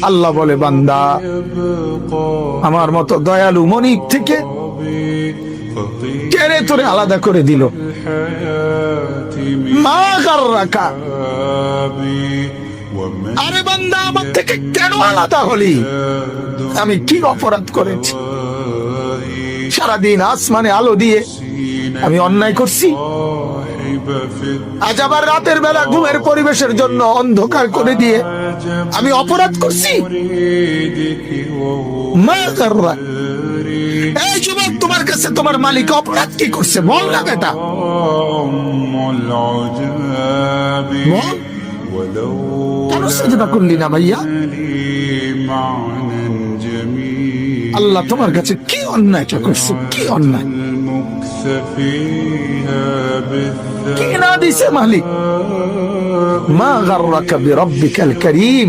আল্লাহ বলে, বান্দা, আমার মতো দয়ালু মনিব থেকে কেড়ে তোরে আলাদা করে দিল। মা গাররাকা, আরে বান্দা, আমার থেকে কেন আলাদা হলি? আমি কি অপরাধ করেছি? সারাদিন আসমানে আলো দিয়ে আমি অন্যায় করছি? আজ আবার রাতের বেলা ঘুমের পরিবেশের জন্য অন্ধকার করে দিয়ে আমি অপরাধ করছি? মা গাররাক, এই যুবক, তোমার কাছে তোমার মালিক অপরাধ কি করছে বল না বেটা, বল। কেন সেজদা করলি না ভাইয়া? আল্লাহ তোমার কাছে কি অন্যায়টা করছে? কি অন্যায় কি না দিছে মালিক? মা গাররাকা বিরাব্বিকাল কারীম।